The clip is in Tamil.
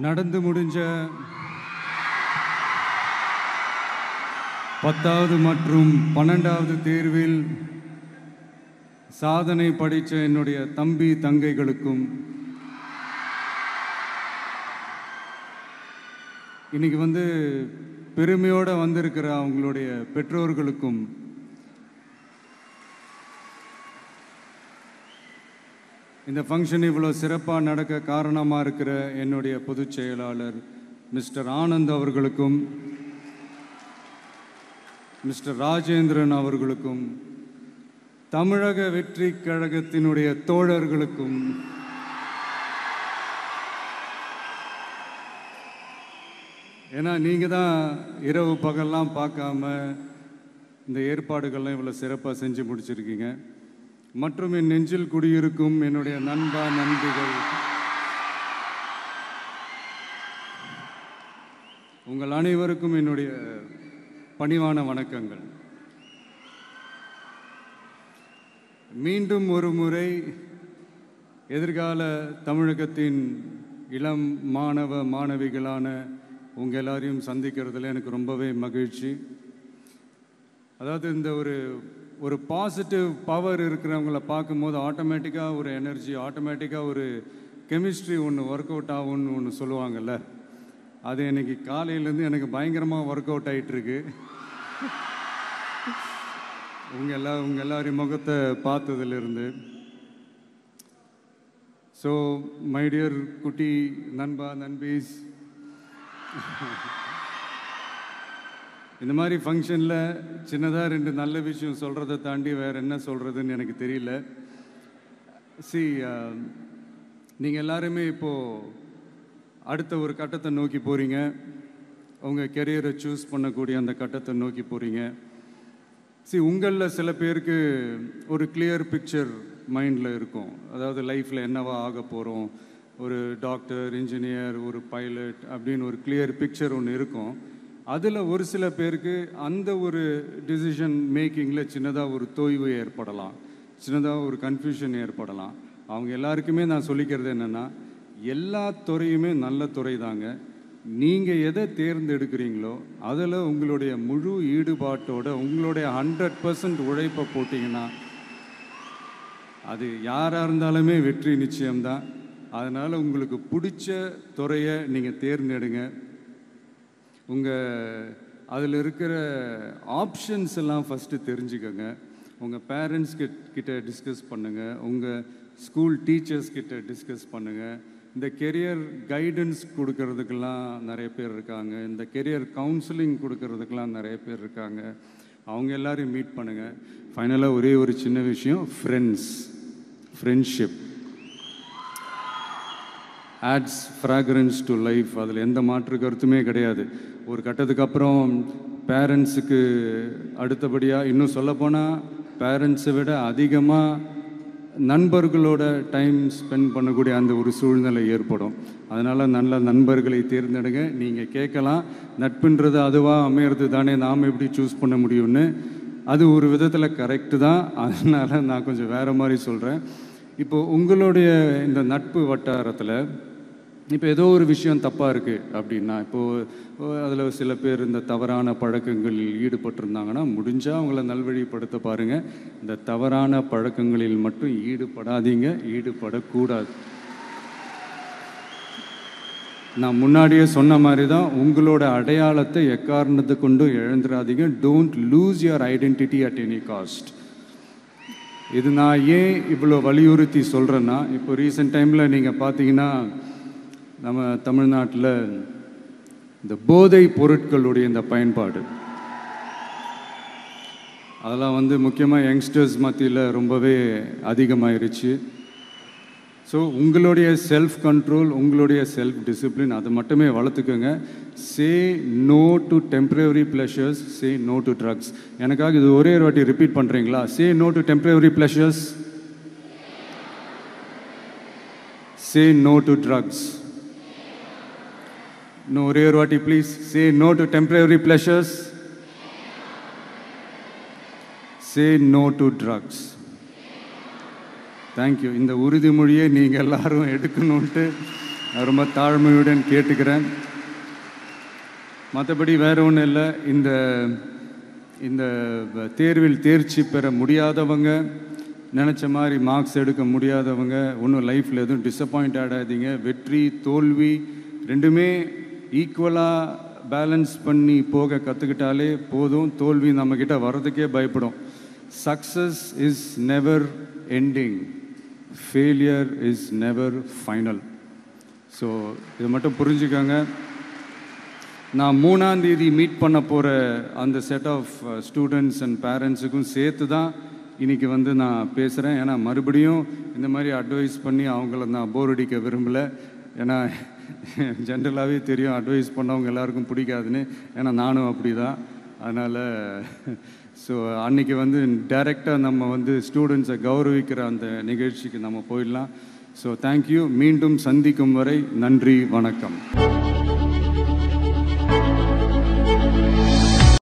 நடந்து முடிஞ்ச 10வது மற்றும் 12வது தேர்வில் சாதனை படைத்த என்னுடைய தம்பி தங்கைகளுக்கும் இன்னைக்கு பெருமையோடு வந்திருக்கிற அவங்களுடைய பெற்றோர்களுக்கும் இந்த ஃபங்க்ஷன் இவ்வளோ சிறப்பாக நடக்க காரணமாக இருக்கிற என்னுடைய பொதுச் செயலாளர் மிஸ்டர் ஆனந்த் அவர்களுக்கும் மிஸ்டர் ராஜேந்திரன் அவர்களுக்கும் தமிழக வெற்றி கழகத்தினுடைய தோழர்களுக்கும் ஏன்னா நீங்கள் தான் இரவு பகல்லாம் பார்க்காம இந்த ஏற்பாடுகள்லாம் இவ்வளோ சிறப்பாக செஞ்சு முடிச்சிருக்கீங்க. மற்றும் என் நெஞ்சில் குடியிருக்கும் என்னுடைய நண்பா நண்பிகள், உங்கள் அனைவருக்கும் என்னுடைய பணிவான வணக்கங்கள். மீண்டும் ஒரு முறை எதிர்கால தமிழகத்தின் இளம் மாணவ மாணவிகளான உங்கள் எல்லாரையும் சந்திக்கிறதுல எனக்கு ரொம்பவே மகிழ்ச்சி. அதாவது இந்த ஒரு பாசிட்டிவ் பவர் இருக்கிறவங்கள பார்க்கும்போது ஆட்டோமேட்டிக்காக ஒரு எனர்ஜி, ஆட்டோமேட்டிக்காக ஒரு கெமிஸ்ட்ரி ஒர்க் அவுட் ஆகும்னு ஒன்று சொல்லுவாங்கள்ல, அது இன்னைக்கு காலையிலேருந்து எனக்கு பயங்கரமாக ஒர்க் அவுட் ஆகிட்டுருக்கு. உங்கள் எல்லாரையும் முகத்தை பார்த்ததுலேருந்து. ஸோ மை டியர் குட்டி நண்பா நண்பீஸ், இந்த மாதிரி ஃபங்க்ஷனில் சின்னதாக 2 நல்ல விஷயம் சொல்கிறத தாண்டி வேறு என்ன சொல்கிறதுன்னு எனக்கு தெரியல. நீங்கள் எல்லாருமே இப்போது அடுத்த ஒரு கட்டத்தை நோக்கி போகிறீங்க. உங்கள் கெரியரை சூஸ் பண்ணக்கூடிய அந்த கட்டத்தை நோக்கி போகிறீங்க. உங்களில் சில பேருக்கு ஒரு கிளியர் பிக்சர் மைண்டில் இருக்கும். அதாவது லைஃப்பில் என்னவா ஆக போகிறோம், ஒரு டாக்டர், இன்ஜினியர், ஒரு பைலட் அப்படின்னு ஒரு கிளியர் பிக்சர் ஒன்று இருக்கும். அதில் ஒரு சில பேருக்கு அந்த ஒரு டிசிஷன் மேக்கிங்கில் சின்னதாக ஒரு தொய்வு ஏற்படலாம், சின்னதாக ஒரு கன்ஃபியூஷன் ஏற்படலாம். அவங்க எல்லாருக்குமே நான் சொல்லிக்கிறது என்னென்னா, எல்லா துறையுமே நல்ல துறை தாங்க. நீங்கள் எதை தேர்ந்தெடுக்கிறீங்களோ அதில் உங்களுடைய முழு ஈடுபாட்டோட உங்களுடைய 100% உழைப்பை போட்டிங்கன்னா அது யாராக இருந்தாலுமே வெற்றி நிச்சயம்தான். அதனால் உங்களுக்கு பிடிச்ச துறையை நீங்கள் தேர்ந்தெடுங்க. அதில் இருக்கிற ஆப்ஷன்ஸ் எல்லாம் ஃபஸ்ட்டு தெரிஞ்சுக்கோங்க. உங்கள் பேரண்ட்ஸ் கிட்ட டிஸ்கஸ் பண்ணுங்கள், உங்கள் ஸ்கூல் டீச்சர்ஸ் கிட்ட டிஸ்கஸ் பண்ணுங்கள். இந்த கெரியர் கைடன்ஸ் கொடுக்கறதுக்கெல்லாம் நிறைய பேர் இருக்காங்க, இந்த கெரியர் கவுன்சிலிங் கொடுக்கறதுக்கெல்லாம் நிறைய பேர் இருக்காங்க. அவங்க எல்லாரையும் மீட் பண்ணுங்கள். ஃபைனலாக ஒரே ஒரு சின்ன விஷயம், friendship ads fragrance to life. அதில் எந்த மாற்று கருத்துமே கிடையாது. ஒரு கட்டத்துக்கு அப்புறம் பேரண்ட்ஸுக்கு அடுத்தபடியாக, இன்னும் சொல்லப்போனால் பேரண்ட்ஸை விட அதிகமாக நண்பர்களோட டைம் ஸ்பெண்ட் பண்ணக்கூடிய அந்த ஒரு சூழ்நிலை ஏற்படும். அதனால் நல்ல நண்பர்களை தேர்ந்தெடுங்க. நீங்கள் கேட்கலாம், நட்புன்றது அதுவாக அமையிறது தானே, நாம் எப்படி சூஸ் பண்ண முடியும்னு. அது ஒரு விதத்தில் கரெக்டு தான். அதனால் நான் கொஞ்சம் வேறு மாதிரி சொல்கிறேன். இப்போது உங்களுடைய இந்த நட்பு வட்டாரத்தில் இப்போ ஏதோ ஒரு விஷயம் தப்பாக இருக்குது அப்படின்னா, இப்போது அதில் சில பேர் இந்த தவறான பழக்கங்களில் ஈடுபட்டிருந்தாங்கன்னா முடிஞ்சால் அவங்கள நல்வழிப்படுத்த பாருங்கள். இந்த தவறான பழக்கங்களில் மட்டும் ஈடுபடாதீங்க, ஈடுபடக்கூடாது. நான் முன்னாடியே சொன்ன மாதிரி தான், உங்களோட அடையாளத்தை எக்காரணத்தை கொண்டு இழந்துடாதீங்க. Don't lose your identity at any cost. இது நான் ஏன் இவ்வளோ வலியுறுத்தி சொல்கிறேன்னா, இப்போ ரீசெண்ட் டைமில் நீங்கள் பார்த்தீங்கன்னா நம்ம தமிழ்நாட்டில் இந்த போதை பொருட்களுடைய இந்த பயன்பாடு அதெல்லாம் முக்கியமாக யங்ஸ்டர்ஸ் மத்தியில் ரொம்பவே அதிகமாகிருச்சு. ஸோ உங்களுடைய செல்ஃப் கண்ட்ரோல், உங்களுடைய செல்ஃப் டிசிப்ளின் அதை மட்டுமே வளர்த்துக்கோங்க. Say no to temporary pleasures, say no to drugs. எனக்காக இது ஒரே ஒரு வாட்டி ரிப்பீட் பண்ணுறீங்களா? Say no to temporary pleasures, say no to drugs. இன்னும் ஒரே ஒரு வாட்டி please. Say no to temporary pleasures, say no to drugs. Thank you. இந்த உறுதிமொழியை நீங்கள் எல்லாரும் எடுக்கணுன்ட்டு நான் ரொம்ப தாழ்மையுடன் கேட்டுக்கிறேன். மற்றபடி வேறு ஒன்றும் இல்லை. இந்த தேர்வில் தேர்ச்சி பெற முடியாதவங்க, நினச்ச மாதிரி மார்க்ஸ் எடுக்க முடியாதவங்க ஒன்றும் லைஃப்பில் எதுவும் டிசப்பாயிண்ட் ஆகாதீங்க. வெற்றி தோல்வி ரெண்டுமே ஈக்குவலாக பேலன்ஸ் பண்ணி போக கற்றுக்கிட்டாலே போதும். தோல்வி நம்மக்கிட்ட வர்றதுக்கே பயப்படும். Success is never ending, failure is never final. So இதை மட்டும் புரிஞ்சுக்கோங்க. நான் 3ஆம் தேதி மீட் பண்ண போகிற அந்த செட் ஆஃப் ஸ்டூடெண்ட்ஸ் அண்ட் பேரண்ட்ஸுக்கும் சேர்த்து தான் இன்றைக்கி நான் பேசுகிறேன். ஏன்னா மறுபடியும் இந்த மாதிரி அட்வைஸ் பண்ணி அவங்கள நான் போர் அடிக்க விரும்பலை. ஏன்னா ஜென்ரலாகவே தெரியும் அட்வைஸ் பண்ணவங்க எல்லாருக்கும் பிடிக்காதுன்னு. ஏன்னா நானும் அப்படி தான். அதனால் ஸோ அன்றைக்கி டைரெக்டாக நம்ம ஸ்டூடெண்ட்ஸை கௌரவிக்கிற அந்த நிகழ்ச்சிக்கு நம்ம போயிடலாம். So thank you. மீண்டும் சந்திக்கும் வரை நன்றி, வணக்கம்.